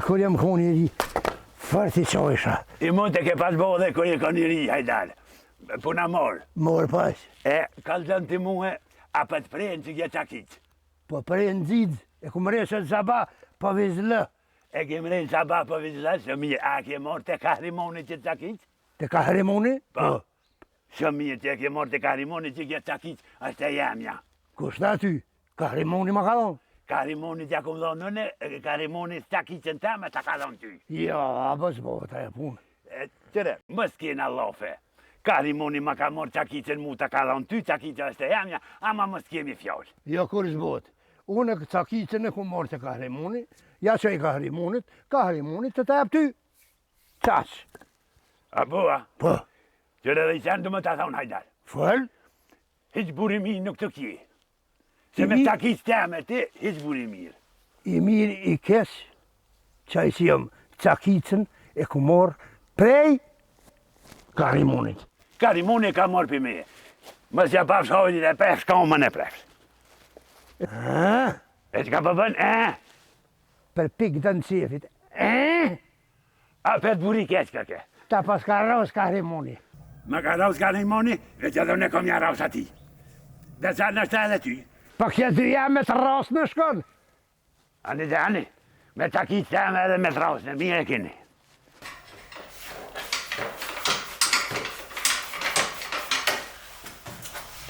Kur jam koni ri, farti qojsha. I mund të ke pas bo dhe kur je koni ri, hajdar. Puna morë. Morë pas. Kalzën të muhe, a për të prejnë që kje qakit. Po prejnë zidë, e ku mërejë së zaba, po vizlë. E ke mërejnë zaba, po vizlë, shë mirë, a ke morë të kahrimoni që qakit? Të kahrimoni? Po. Shë mirë, që ke morë të kahrimoni që kje qakit, është e jamja. Kushta ty? Kahrimoni ma ka dhonë? Kahrimoni që akum dhonë nëne, kahrimoni së qakitën ta me të ka dhonë ty. Ja, abës bota e punë. Qëre, mës kena lofe. Kahrimoni ma ka morë qakitën mu të ka dhonë ty, qakitën është e jamja, ama mës kemi fjallë. Jo, kur zbot. Unë qakitën e ku morë të kahrimoni, ja që i kahrimonit të tap ty. Qash. A bua? Po. Qëre dhe i qanë të më të thonë, hajdar. Fëll? Hiq burimi nuk të kje. Se me qakit të me ti, hiq buri mirë. I mirë i kesh, qaj që jam qakitën e ku morë prej kahrimonit. Kahrimoni ka morë për me. Mës ja pafsh hojnit e pefsh, ka më në pefsh. E që ka përbën, Per pik të në qefit. A për të buri keq ka ke. Ta pas ka raus kahrimoni. Ma ka raus kahrimoni, e që dhe ne kom ja raus ati. Dhe sa në shtë edhe ty. Pa kje të jam me të raus në shkon. Ani dhe ani, me qakit të me edhe me të raus në mire e kini.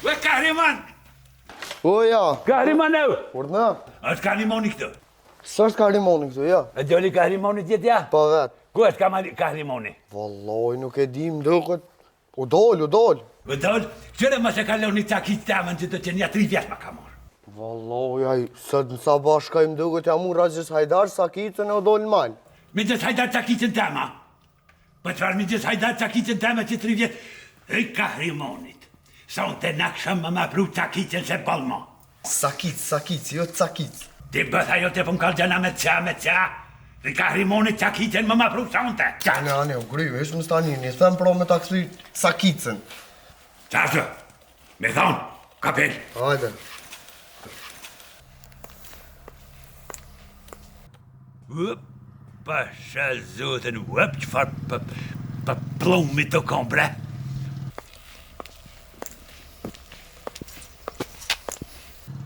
Ue kahriman! O, ja. Kahriman e u! Urdna? është kahrimoni këtë? Së është kahrimoni këtu, ja? E djoli kahrimoni tjetë ja? Pa vetë. Ku është kahrimoni? Valloj, nuk e dim, dëkët. U dol. U dol? Qëre më se kaloni qakit të amën që të që një 3 vjetë ma ka morë. Valloj, aj, së në sa bashkajmë dëkët, ja mu rajgjës hajdar, sakitën e u dol në malë. Mi gjës hajdar qakitën të ama? Për qëfar mi gjës hajdar qakitën të ama që 3 vjetë? E kahrimonit. Sa unë të nakshëm më pru qakitën se balma. Sakit, jo cakit. Ti bëtha jo të pëm kallë gjëna me qa. Dhe kahrimonit qakitën më pru sa unë të. Ane, u griju, ishë më stanini, e them pro me ta këthy sakitën. Qashë, me thonë, kapel. Hajde. Pasha zotën, qëfar për plumit të kombre.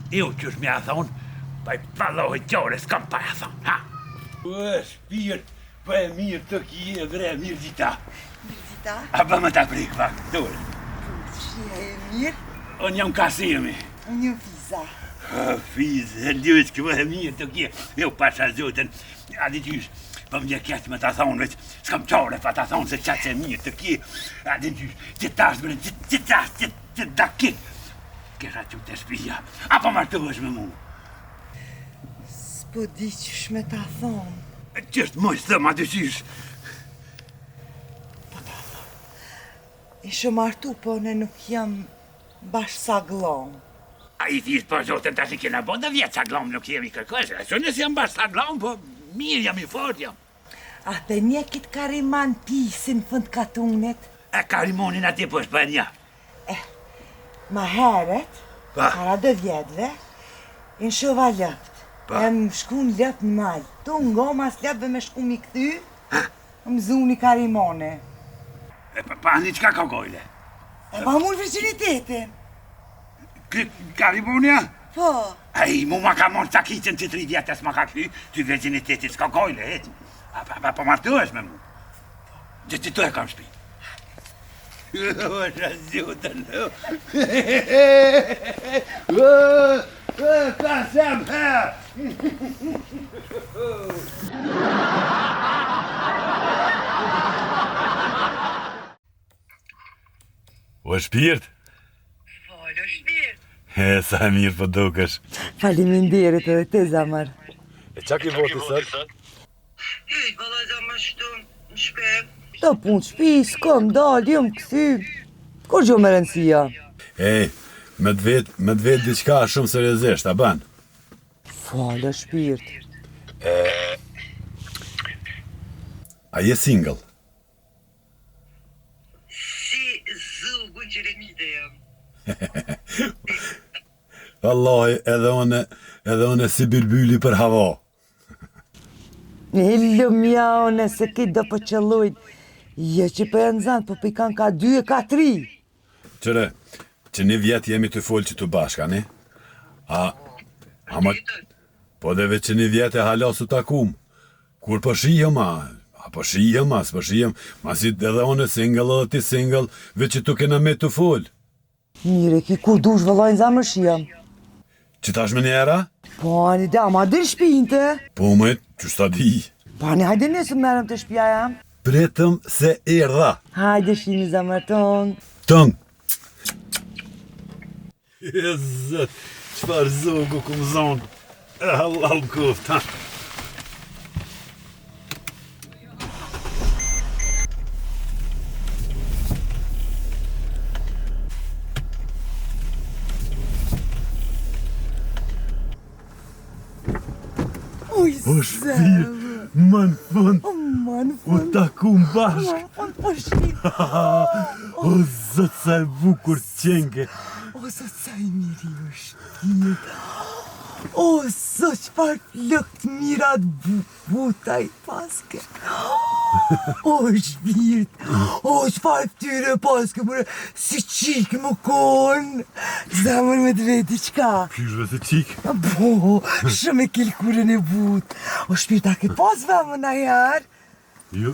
Jo qësh me a thonë, pa i palohi qore, s'kam pa a thonë, ha? Shpirë, pa e mirë të kje, bre, mirë gjitha. Mirë gjitha? A pa më ta prikë pak, dole. Shia e mirë? Unë jam kasimi. Unë jam Fiza. Fiza, ljus, që më e mirë të kje. Jo, pasha zotën, adi qysh, pa më gjekjeq me ta thonë, veç, s'kam qore pa ta thonë se qatë e mirë të kje. Adi qysh, që tash, bre, që tash, që dakik. Kesha që të shpija, apo martohesh me mu? S'po di qysh me ta thonë. Qështë moj së thëma të qysh? Po ta thonë. Ishë martu, po ne nuk jam bash sa glom. A i thishë po zotën të ashtë kena bo, dhe vjetë sa glom nuk jemi kërkës. Së nësë jam bash sa glom, po mirë jam i fort jam. A të njekit kariman pisin fënd katunit? E karimonin ati po është për një. Ma heret, Pa. para 2 vjetëve, në shova lëpt. Pa. E më shku në lëpt në maj. Tu ngoma s'lëpve me shku mi këthy, më zuni karimone. E pa një qka ka gojle? E ma mund virginitetin. Karimonia? Po. Ej, mu ma ka morë qakitën që 3 vjetës ma ka këthy, ty virginitetit s'ka gojle, e? Pa po martohesh me mu. Që të e kam shpi. O, shazjotën, ka sem her! O, shpirt? Falë, shpirt. Sa mirë po dukesh. Faleminderit edhe te zamër. E qa ki voti sot? Valla zamër shtu në shpep. Do punë shpi, s'kom dalë, jom këthy. Kur gjo me rëndësia? Ej, me të vetë diqka shumë seriozisht, a ban? Falë, shpirt. A je single? Si zëllë Gjeremide jam. Allahi, edhe une si bilbyli për hava. Lëm jaune se ki do për qëllujt. Je që për e nëzanë, për pikan ka 2 e ka 3. Qëre, që një vjetë jemi të folë që të bashka, ne? Po dhe veç që një vjetë e hala su takum. Kur për shihëm, për shihëm, masit edhe one single edhe ti single, veç që të kena me të folë. Mire, ki kur dush vëllojnë zamër shiam. Që tash me njera? Po, ani da, ma dërë shpinte. Po me, që shta di. Po, ani hajde nësë merëm të shpja jam. Pretëm se erdha. Hajde shimi zamër tonë. Tëng. E zët, qëfar zogu këmë zonë. Allah më kofta. Oj, shpirë, më në fund, u takum bashk. Po shqip. O, zëtë sa e bukur qenke. O, zot sa i miri o shqip. O, zot qëfar flëkt mirat buta i paske. O, shpirt. O, qëfar ftyre paske, mërë, si qikë më konë. Zamër me drejti qka. Pyshve se qikë. Po, shumë e kilkurën e butë. O, shpirt, a ke pas vëmë në jarë? Jo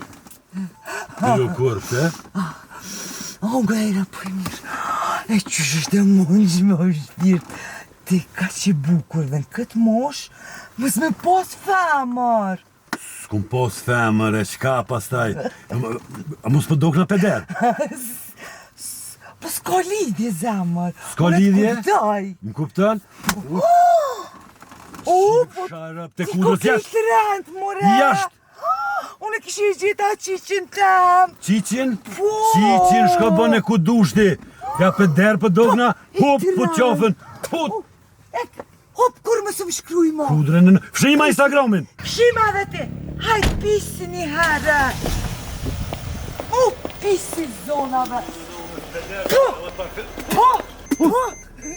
korpë, e? O, gajra për mirë. E qysh është e mongjme, o shpirt. Ti ka që bukur dhe në këtë mosh, mës me pas femër. S'kum pas femër, e qka pastaj? A mos për dok në peder? Po s'ka lidhje, zemër. S'ka lidhje? Unë të kuptoj. Më kupton? O, po Sharap të ti kundës ko jashtë. kishtë rëndë, more. Jashtë. Unë e kishë i gjitha qiqin tem. Qiqin? Po. Qiqin shko bëne ku dushti. Ka peder për dogna, hop për qafën. Put. Hop, kur më së më shkruj mo. Kudrën në fshima Instagramin. Shima dhe ti, hajt pisi një herë. O, pisi zonave.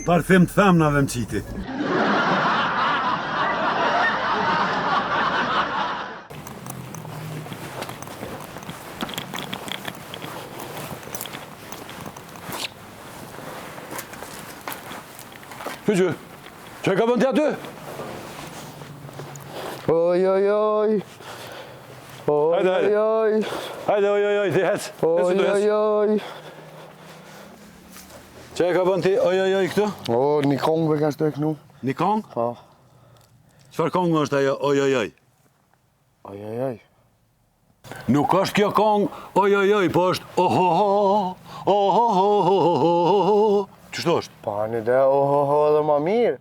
Parfem të thamnave më qiti. Pyqë, që e ka bënd të aty? Oj, oj, oj. Oj, Hajde, oj, oj. Hajde, oj, ti hec. Oj, oj, oj. Që e ka bënd ti, oj, këtu? O, një kongë ka shtu e kënu. Një kong? Po. Qëfar kongë është ajo, oj? Oj, oj, oj. Nuk është kjo kong, oj, po është ohoho. Qështu është? Pa një dhe ohoho dhe ma mirë.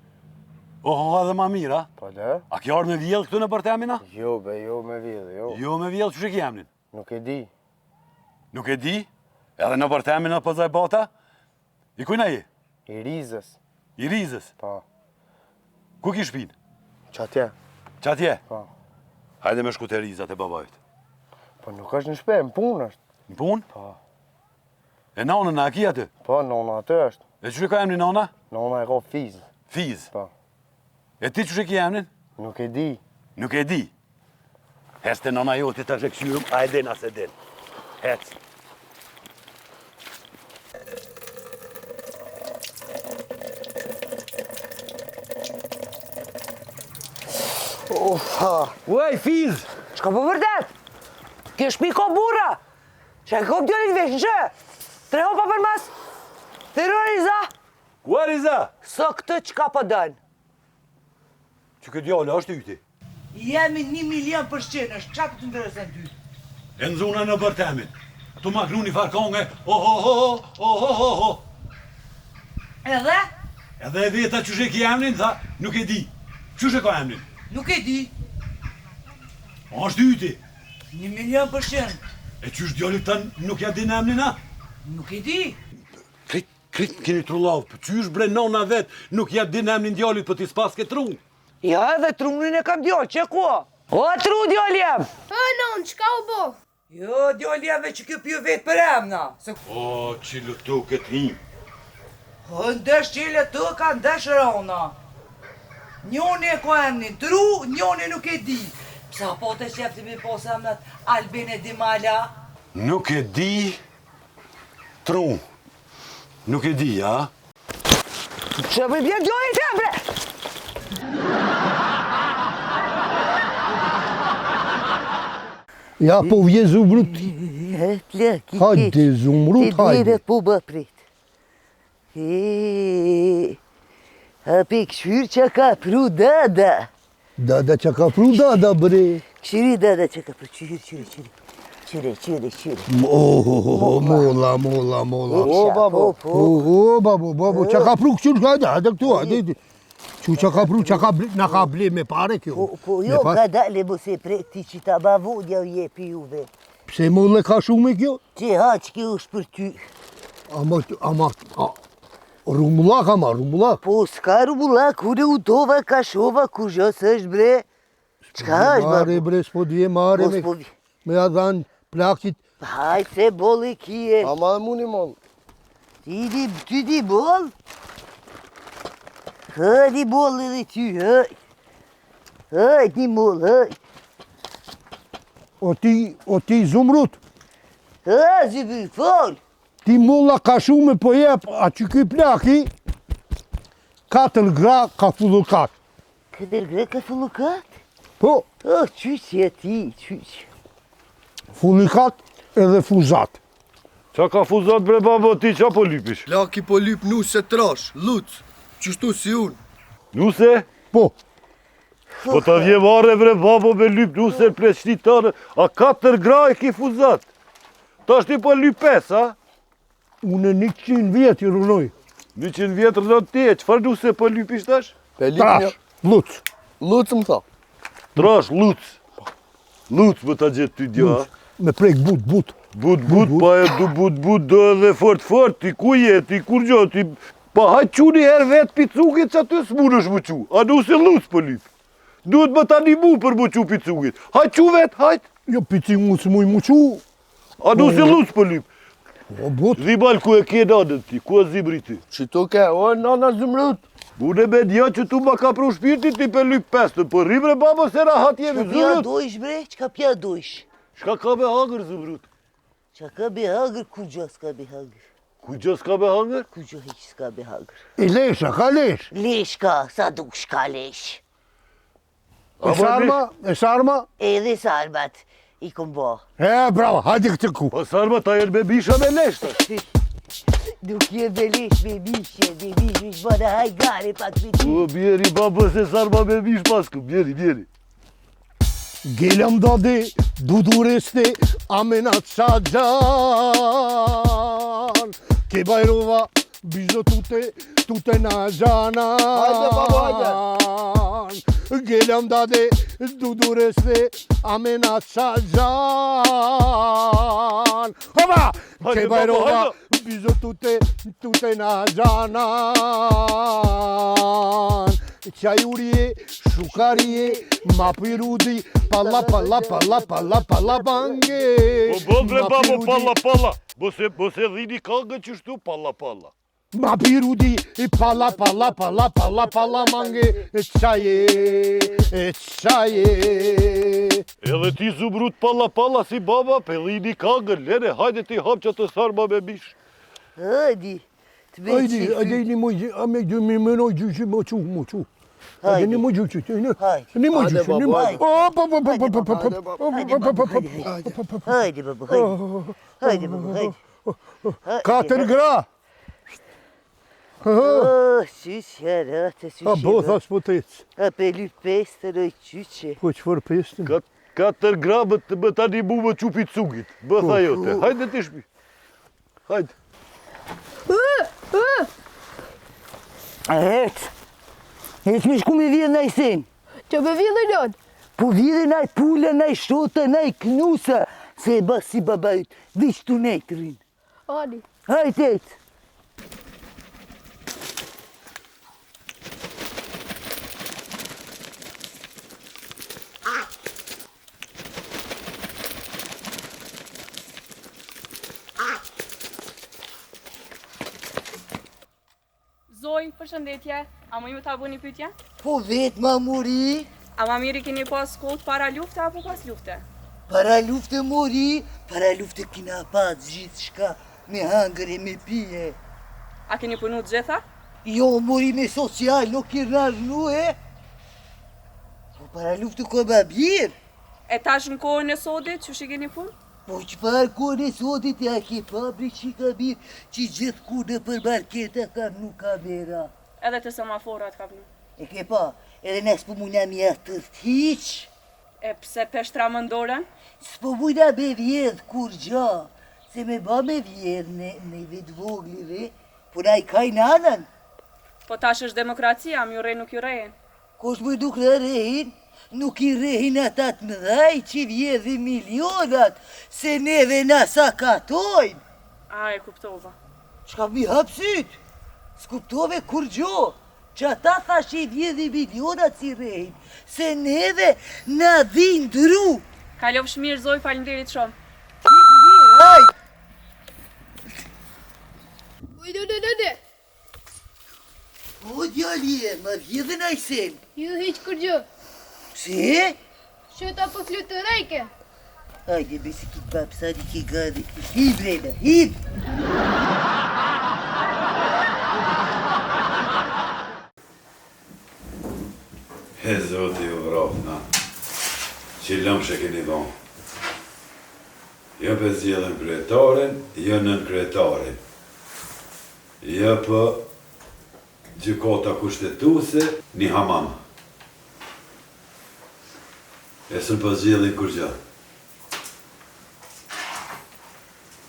Ohoho edhe ma mirë, a? Pa dhe? A kjo arë me vjellë këtu në përtemina? Jo, be, jo me vidhe, jo. Jo me vjellë, që që kjemnin? Nuk e di. Nuk e di? Edhe në përtemina pëzaj bata? I kujna je? I rizës. I rizës? Pa. Ku ki shpinë? Qatje. Qatje? Pa. Hajde me shku të rizat e babajt. Po nuk është në shpe, në punë është. Në punë? Pa. E nonën a ki aty? Po, nona atë është. E që ka emni nona? Nona e ka fizë. Fiz. Pa. E ti që ki emnin? Nuk e di. Nuk e di. Hes të nona jo të të shekëshyrëm, a e din as e din. Hec. Oha. Uej, fiz! Shka po vërdet? Kjo shpi ko burra! Që e kom djonit vesh në që? 3 hopa për mas? Të Riza? Ku e Riza? Së këtë qka po dënë? Që këtë djallë është yti? Jemi 1.000.000% është qa këtë ndërësën ty? E në zona në bërtemin. Tu ma knu një farkonge, ohoho. Edhe? Edhe e veta që shë ki emnin, tha, nuk e di. Që shë ka emnin? Nuk e di. Ashtë yti. 1.000.000%. E që shë djallit tanë nuk ja din emnin, a? Nuk e di. Krit keni trullavë, për që shë bre nona vetë, nuk ja din emnin djallit për t'i s'pas ke trunë. Ja edhe trunin e kam djallë, që ku? O, tru djallë jem! O, non, qka u bo? Jo, djallë jem veç që kjo pjo vetë për emna. O, që lëtu këtë him. Ndesh qile të ka ndesh rona. Njoni e ko emni tru, njoni nuk e di. Psa po të qepti mi posa me Albin e Dimala? Nuk e di, tru. Nuk e di, a? Që për bjerë gjojë të bre! Ja, po vje Zumrut. Hajde, Zumrut, hajde. Po bë prit. A pe këshyr që ka pru dada. Dada që ka pru dada, bre. Këshyri dada që ka pru, qyri. Molla. Babo, që ka pru këshyr, hajde këtu, hajde. Që ka pru, na ka ble me pare kjo. Po jo ka dale mu se pret ti që ta bavodja u jepi juve. Pse molle ka shumë kjo? Që haq kjo është për ty. Ama, rumullak ama, rumullak. Po s'ka rumullak, kune u tova ka shova ku zhës është bre. Qka është Mare bre, s'po dhje mare me adhan plaktit. Hajt se boli kije. Ama dhe muni mollë. Ty di bol? Hajdi bol edhe ty, hajt. Hajdi mol, hajt. O ti Zumrut, Zëbë, fol. ti molla ka shumë po jep, a që ky plaki, 4 gra ka fullukat. Këtër gra ka fullukat? Po, Qyqë ti, qyqë. fullukat edhe fuzat. Qa ka fuzat bre babo ti, qa po lypish? Plaki po lyp nuse trash, luc. Qështu si unë. Nuse? Po, Po ta vje mare bre babo me lyp nuse pres shtitare, a 4 gra e ki fuzat. Ta shti po lyp 5, a? unë 100 vjet i runoj. 100 vjetër në ti, qëfar nuse po lypish tash? Pe lyp një. Trash, luc. Luc më tha. Trash, luc. Luc më ta gjithë ty dja. Me prek but. But, pa e du but, do edhe fort, ti ku je, ti kur gjo, ti... Pa hajt qu një herë vetë picugit që aty s'mun është më qu, a nuse luc po lyp. Duhet më ta një mu për më qu picugit. Hajt qu vetë, hajt. Jo, pici mu s'muj mu qu. A nuse luc po lyp. O, but. Zibal ku e ke nanën ti, ku e zibri ti? Që to ke, o nana Zumrut. Unë me dja që tu ma ka pru shpirti ti pe lyp 5, po rribre babo se rahat jemi, Pja Zumrut. dojsh bre, qka pja dojsh? Shka ka me hangër, Zumrut? Qa ka be hangër, ku gjo s'ka be hangër? Ku gjë s'ka me hangër? Ku gjo hiq s'ka be hangër? I lesha, ka lesh. Lesh ka, sa dush ka lesh. E sarma? Edhe sarmat i kom bo. Bravo, hajde këtë ku. Pa sarma ta jenë me bisha me leshta. Nuk je be lesh me bishe, bada haj gare pak me ty. O, bjeri babo se sarma me bish pasku, bjeri. Gelem dade, dudureste, amenat sajan. Ke bajrova, bizo tute na janan. Hajde, babo, hajde. Gelem dade, dudureste, amenat sajan. Hova! Ke Hajde, babo, bajrova, hajde. bizo tute na janan. Qajurije, shukarije, ma pirudi, palla bange. Po bon bre babo, palla. Bo se dhini kangë qështu, palla. Ma pirudi, palla mange, qaje. Edhe ti Zumrut palla si baba, pe dhini kangën, lene, hajde ti hap që të sarma me bish. Hajdi, të me qifri. Hajde, një mojë, a me gjë, me mënoj gjyqë, më qu. Hajde, një mojë gjyqë, një mojë gjyqë, një mojë. Hajde, babo, hajde. 4 gra. Qyqe, rate, A bo, thash po të ecë. A pe lyp peste, roj qyqe. Po qëfar pestin? 4 gra më ta një mu më qupi cugit. Bë tha jote, hajde ti shpi. Hajde. Hec me shku me vjedh naj sen. Që me vjedh e lën? Po vjedh naj pula, naj shota, naj knusa. Se e bas si babajt, vish tu nejt rinë. Ani. Hajt, ec. përshëndetje. A më ju ta bëni pyetje? Po vetë ma muri, A ma miri keni pas kohët para lufte apo pas lufte? para lufte mori, para lufte kina pas gjithë shka me hangër e me pije. A keni punu të gjitha? Jo mori me social, nuk i rrarnu e. Po para lufte ko ma birë. E tash në kohën e sodit, që shi keni punë? Po që parë kone sotit ja ke pabri që ka birë që gjithë ku në për marketa ka nuk kamera. Edhe të semaforat ka punu. E ke pa, edhe ne s'po muna mjaftë të hiq, E pse peshtra më ndoren? s'po muna me vjedh kur gja, se me ba me vjedh në vetë voglive, po na i kaj në anën. Po tash është demokracia, më ju rej nuk ju rejen. Kosh më nuk në rehin, nuk i rehin ata të mëdhaj që vjedhi milionat, se neve na sakatojnë. A, e kuptova. Qka mi hapsyt, s'kuptove kur gjo, që ata thash që i vjedhi milionat si rehin, se neve na dhindru. Kalofsh mirë, Zoj, falinderit shumë. Hip mirë, hajt! Ujde. O, djali e, ma vjedhe na i sen. Ju hiq kur gjë. Pse? Shëta po flutë të rejke. Hajde, besi ki papsari ki gade. Hip, Rena, hip! He zoti u vrofna, që lëmë shë keni dhonë. Jo për zjedhen kryetorin, jo nën kryetorin. Jo për gjykota kushtetuse, një hamam. E sën për zjedhin kur gjë.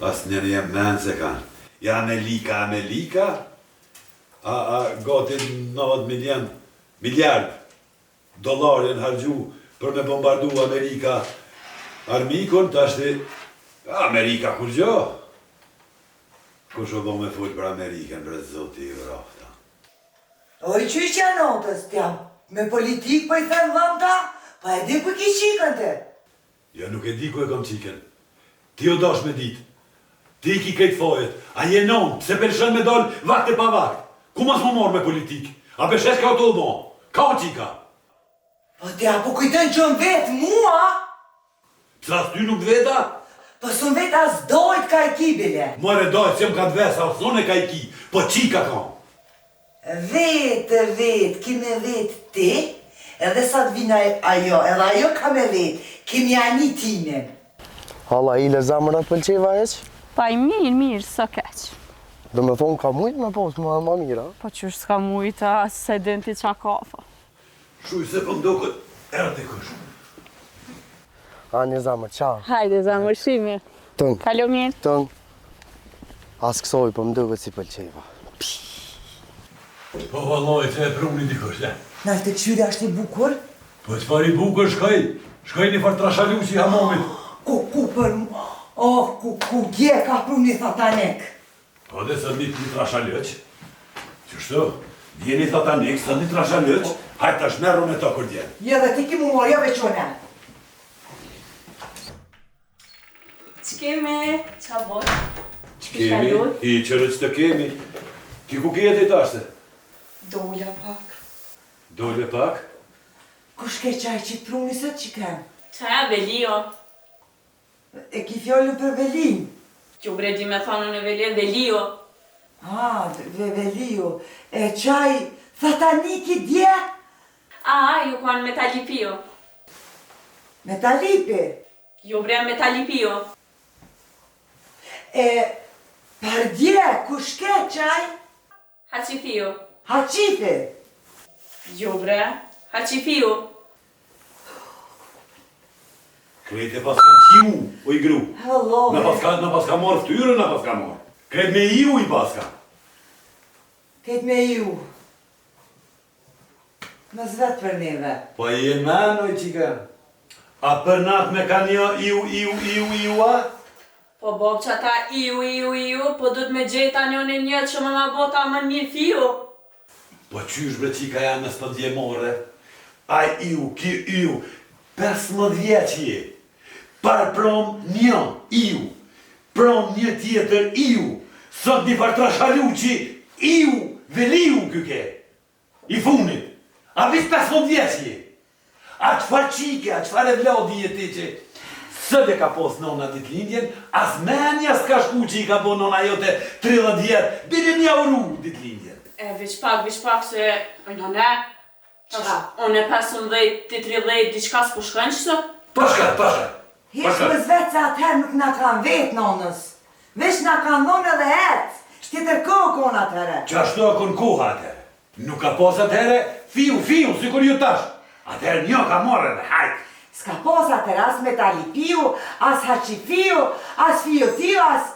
Asë njërë jem menë se kanë. Ja Amelika, gati 90 miliard dollarin hargju për me bombardu Amerika armikun, të ashti Amerika kur gjo. Kush o do me full për Amerikën, bre zoti i vrafta. Oj, që i që anotës t'jam? Me politikë për i thënë vëmta? Pa e di ku ki qikën të? Jo, nuk e di ku e kom qiken. Ti o dosh me dit. Ti ki këtë fojet. A jenon, pse përshën me dollë vakt e pa vakt. Ku mas më morë me politikë? A përshesh ka o të udhon? Ka o qika? Po t'ja po kujtën që më vetë mua? Psa ty nuk veta? Po së më vetë as dojt ka i ki, bile. More dojt, që më ka të vesa, o sone ka i ki. Po qika ka. Vetë, kime vetë ti, edhe sa të vina ajo, edhe ajo ka me vetë, kemi ani time. Hala, ile zamëra pëlqeva eq? Pa i mirë, së keq. Do me thonë ka mujtë me posë ma mira. Po qysh s'ka mujta, se din ti qa kafa. Shuj se për mdokët, erë të kush. A një zamër, qa? Hajde, zamërshimi. Tëng, Kalo mirë. tëng. As kësoj për mdokët si pëlqeva. Po valloj, se e pruni dikush, e? Nalë të këshyri ashtë i bukur? Po që pari bukur shkaj. Shkaj një farë trashalu që i hamamit. Ku për mu? Oh, ku gje ka pru një thatanek? Po dhe së një trashalëq. Qështu? Dje një thatanek, së një trashalëq. Hajtë të shmeru me to kur djenë. Jo dhe ti ki mu morja veqone. Që kemi? Qa bot? Kemi, i qërë që të kemi. Ti ku kjeti tashte? Doja pak. Dole pak? Kush ke qaj që të pru një sot që kem? Qaja Velio. E ki fjollu për Velin. Që u bredi me thanu në Velien Velio. Velio. E qaj thataniki dje? Ju kanë metalipio. Metalipe. Ju bre metalipio. E për dje, kush ke qaj? Haqifio. Haqife. Ju bre, haqifio. Krejt e pas kanë qiu, o i gru. Hello. Në pas ka morë ftyrë, në pas ka morë. Krejt me iu i pas ka. Ket me ju. Më zvet për neve. Po i e menoj qika. A për natë me ka një iu, a? Po bob që ata iu, po du të me gjeta njën e njët që më ma bota më mirë fio. Po qysh bre qika janë në spëndje more? Aj iu, ki iu, 15 vjeç je. Par prom një iu, prom një tjetër iu, sot një farë trashalu që iu, veliu këke. I funit. A vis 15 vjeqje. A qëfar qike, a qëfar e vladi e ti që së dhe ka pos nona ditë lindjen, as menja s'ka shku që i ka bo nona jote 30 vjetë, bire një uru ditë lindjen. E, veç pak se, nona, unë e 15, ti 30, diçka s'po shkën qëso? Pashka. Hiç më zvetë se atëherë nuk na kanë vetë nonës. Vesh na kanë dhonë edhe hecë. Shtjetër kohë konë atëherë. Që ashtu e kon koha atëherë. Nuk ka pos atëherë, fiu, si kur ju tash. Atëherë një ka morë edhe, hajtë. S'ka pos atëherë as metali piu, as haçi fiu, as fiu tiu, as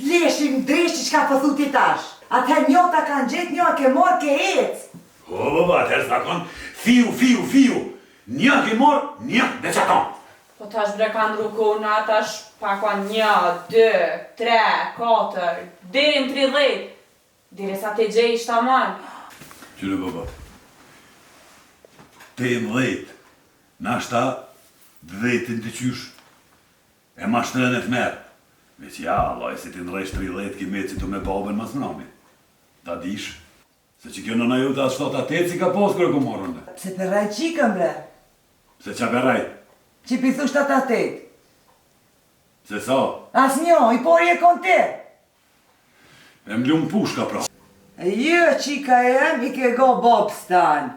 leshim dreshi që ka pëthu ti tash. Atëherë një ta kanë gjetë, një ke morë ke ecë. O, baba, atëherë s'ka kon, fiu. Një ke morë, një dhe që aton. Po tash bre ka ndru kona, tash pakua 1, 2, 3, 4, derin 30. Dire sa te gjej ishta man. Qyre baba, 18, nashta 10 të qysh, e ma shtërën e të merë. Veç ja, Allah, e si ti nrejsh 30 ki me që tu me babën mas mrami. Ta dish, se që kjo nëna ju ta shtot atet si ka pos kërë ku morën dhe. Pse për rajt qikën bre? Se qa për rajt? Që pithu 7-8. Se sa? As një, i pori e kon te. E mlumë pushka pra. Jo, qika e i ke go bob stan.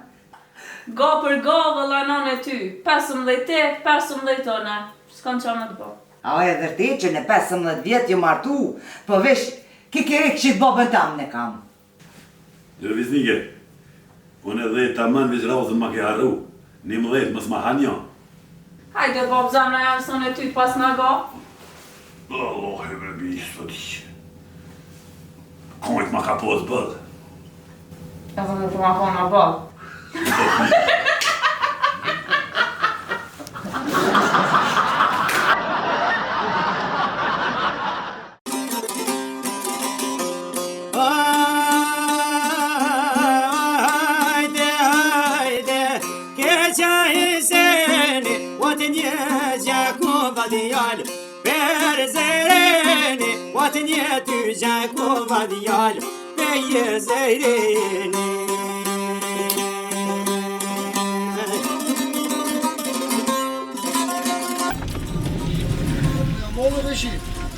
Go për go, vëlla nën e ty. 15 te, 15 tona. S'kon qa më të bo. A e vërtet që në 15 vjetë ju martu, po vesh, ki kere këshit bobën tam në kam. Gjërë visnike, unë edhe ta mën veç razën ma ke harru. 11 mës ma hanjo. Hajde, bob, zamna jam son e ty pas në go. Allah e brebi, së di. Kojt ma ka pos bëllë. E vë nuk ma kona bëllë.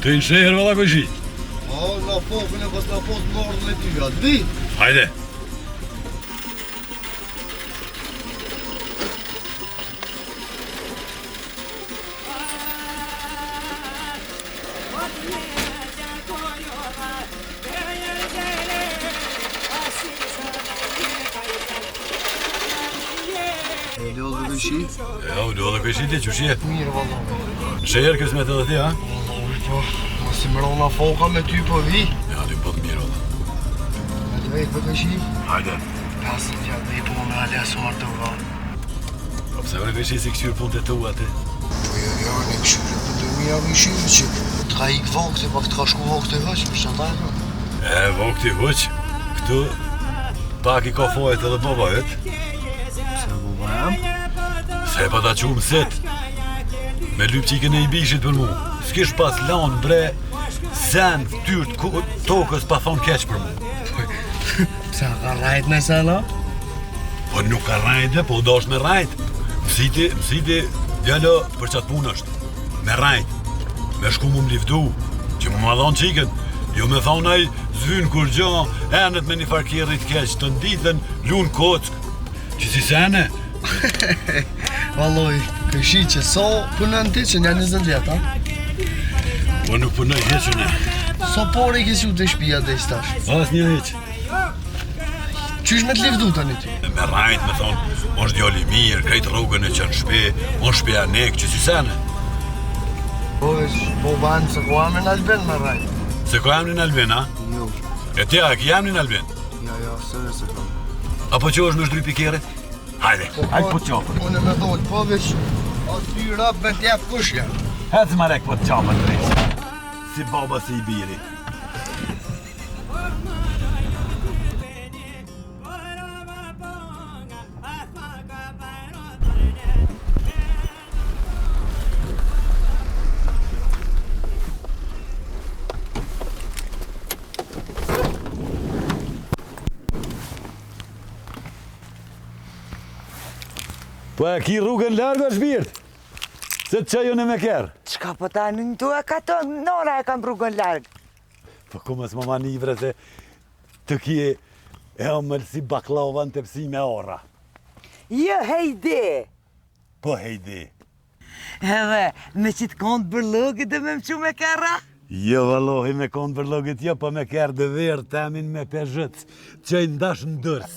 Të në shëherë valla këshi. O, nga fokën e pas nga posë në ordën e ty, atë di? Hajde. Ljollë dhe këshi? Ja, u ljollë dhe këshi ti, që shje? Mirë, valla. Në shëherë kësë me të dhe ti, ha? Po, ma si më rona foka me ty po vi. Ja, ty po të mirë, valla. Me të vejtë për këshi? Hajde. Pasë të gjatë dhe i po me ale asë martë të valla. Po pëse vërë këshi si këshyrë punë të tu ati? Po jo, në këshyrë për të mija këshyrë që të ka ikë vokte, pa këtë ka shku vokte hëq, për që ta e? E, vokte hëq, këtu pak i ka fojët edhe baba hët. Se baba jam? Se pa ta qumë set, me lypqikën e i bishit për mu. S'kish pas lanë bre, sen, tyrt, tokës pa thonë keq për mu. Pse ka rajt në sena? Po nuk ka rajt po do është me rajt. Mësiti, djalo për qatë punë është. Me rajt, me shku mu më liftu, që mu ma dhonë qikën. Jo me thonë aj, zvynë kur gjo, enet me një farkirit keq, të nditën, lunë kock. Që si sene? Valoj, këshi që so punën ti që një 20 vjetë, ha? Po nuk punoj heqë ne. So por i kësi u të shpia dhe i stash? As një heqë. Qysh me të livdu të një ty? Me rajt me thonë, është djali mirë, krejt rrugën e qënë shpe, është shpeja nek, që si sene. Po vesh, po banë se ko amin Albin me rajt. Se ko jam në Albin, ha? Jo. E tja, ki jam në Albin? Ja, sërë se kam. Apo që është me shdry pikerit? Hajde, hajde po të qapën. Unë me dojtë, po veç, aty rap me t'jep kushja. Hecë marek po të qapën të rejtë. Si baba si i biri. Po e ki rrugën largë është birt? Se të qajun e me kerë? Qka po ta në tu e ka të nora e kam rrugën largë. Po ku mës më manivre se të kje e omëll si baklava në tepsi me ora. Jo, hejde. Po hejdi. Edhe me qitë kontë bërlogit dhe me më që me kera? Jo valohi me kontë bërlogit jo, po me kerë dhe verë temin me pezhëc, që i ndash në dërs,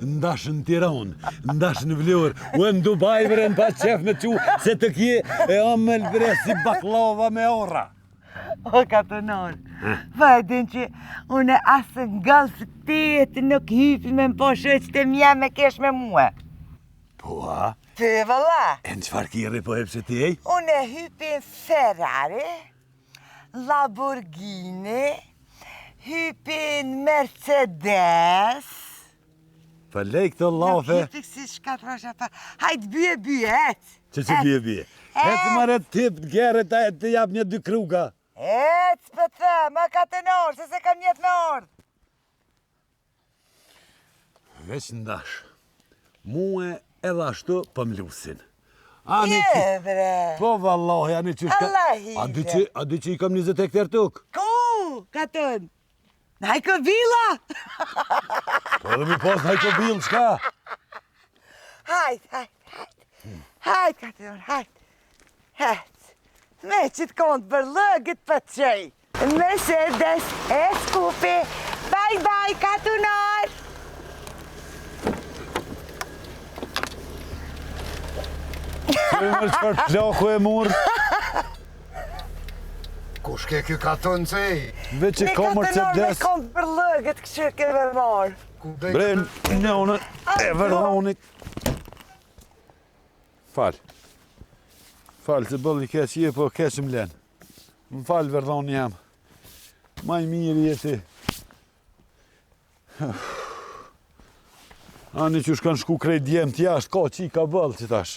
ndash në Tiran, ndash në Vlorë, u e në Dubai vërën pa qef me që se të kje e omëll bre si baklava me ora. O, katonor, vajden që une asë ngallë së të nuk hypi me më po shëqë të mja me kesh me mua. Po, a? Të vëlla. E në qfar kiri po hepse ti ej? Une hypi në Ferrari, Lamborghini, hypi në Mercedes. Pa lej këto lafe. Nuk hypi kësi shka prosha pa. Hajtë bje, et. Që bje? Hecë mare tip të gjerë të jap një 2 kruga. Et, për të, ma ka të nërë, se kam njetë në orë. Veç ndash, muë edhe ashtu për mlusin. Bre. Po vallahi, ani që shka... Allah A di që i kam 20 hektar tuk? Ku, katon? Në hajko vila? Po edhe mi pas hajko bil, shka? Hajt, katon, hajt. Me që të kontë bërlëgët për të qëj. Mercedes, Eskupi, bye, katonor. Mërë qëfar plaku e murë? Kush ke kjo katon që i? Veç i ka Mercedes. Me kontë bërlëgët kështë ke vërmar. Bre, në unë e vërdhonit. Falë, se bëllë i keq je, po keq më len. Më falë vërdhoni jam. Maj mirë jeti. Ani që shkan shku krejt djemë t'jashtë, ka që i ka bëllë që tash.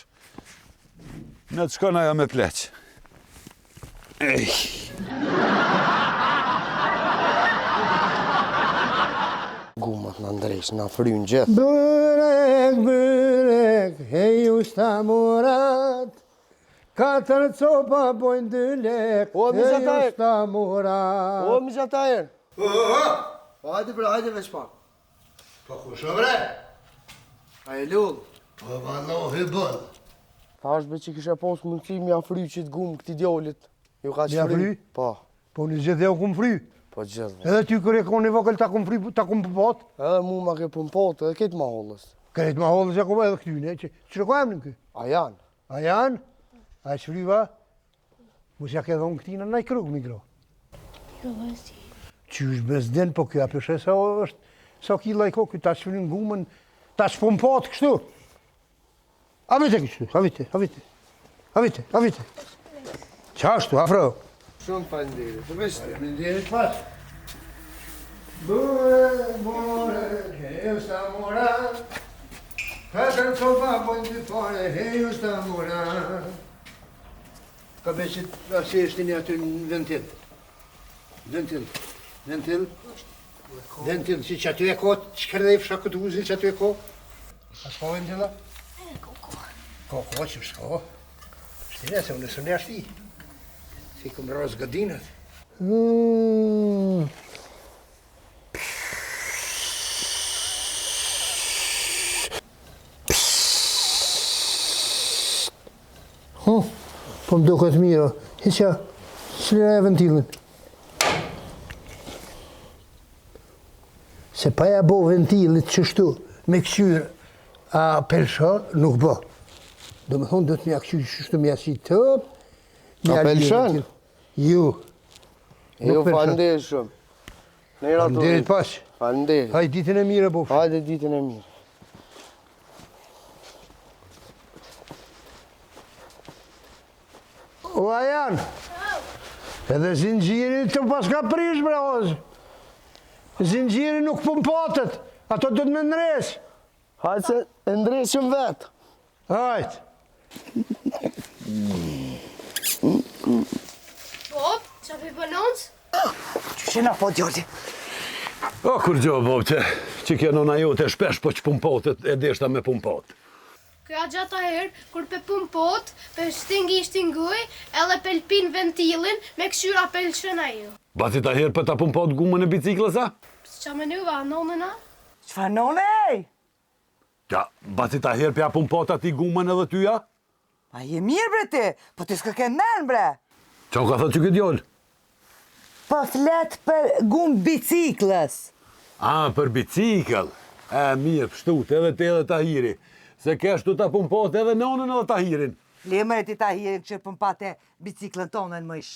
Në të shkon aja me pleq. Ej. Gumat në ndrejsh, në frynë gjithë. Bërek, hej usta murat, 4 copa bojnë 2 lek, hej usta murat. O, mi gjatajër. Hajde bre, hajde veç pak. Po kusho bre? A e lullë? Po valohi bëllë. Thash be që kishe pas mundësi mja fry që të gumë këti djallit. Ju ka që Mja fry? Po. Po në gjithë dhe o kumë fry. Po gjithë. Edhe ty kërë e koni vokël ta kumë fry, ta kumë pëpat. Edhe mu ma ke pëmpat, edhe ketë ma hollës. Kërët ma hollës e kumë edhe këtyne, që ko emnin kë? A janë? A janë? A e shfryva? Musja ke dhonë këtina na i krug, mikro. Jo, vazdi. Qysh bezden, po kjo apëshe sa është, sa kila i ko, kjo ta shfryn gumën, ta shpompat kështu. Havite kështu, havite. Qashtu, afro. Shumë falenderit, të veshte. Falenderit pas. Bure, hej usta mora, 4 copa bojnë 2 pare, hej usta mora. Ka beqit asjeshtini aty në ventil. Ventil, që aty e ko, që kërdej fsha këtë uzin që aty e ko. A s'ko ventila? Ko, që s'ko. Shtire, se unë së një ashti. Si këmë rrës gëdinët. Po më duket mira. Hiqa, shlira e ventilin. Se pa ja bo ventilit qështu, me këqyr, a pelsha nuk bë. Do me thonë, do të mja këqyr qështu mja si tëp. A pelshan? Jo. Jo, falenderit shumë. Falenderit pas. Falenderit. Hajde ditën e mire, bofë. Hajde ditën e mirë. O, Ajan, edhe zinxhiri të pas ka prish, bre, ozë. Zinxhiri nuk pëmpatet, ato do të me ndres. Hajde se e ndresim vetë. Hajde. Bob, qa pi bënonës? Që na po djolli? O, kur gjo, Bob, që kjo nona jote shpesh po që pumpatet, e deshta me pumpat. Këja gjata herë, kur pe pumpot, pe shtinguj, edhe pe lpin ventilin, me këshyra pe lëshën ajo. Baci ta herë për ta pumpot gumën e biciklës, a? Qa me nuva, nonëna? Qfa none, ej? Ja, baci ta herë për ja pumpot ati gumën edhe tyja? A je mirë bre ti, po ti s'ka ke nën bre. Qa ka thot që këtë jollë? Po flet për gumë biciklës. A, për bicikl. E, mirë, pështut, edhe te edhe Tahiri. Se keshtu ta pumpot edhe nonën edhe Tahirin. Le mërë ti Tahirin që pumpate biciklën tonën më ish.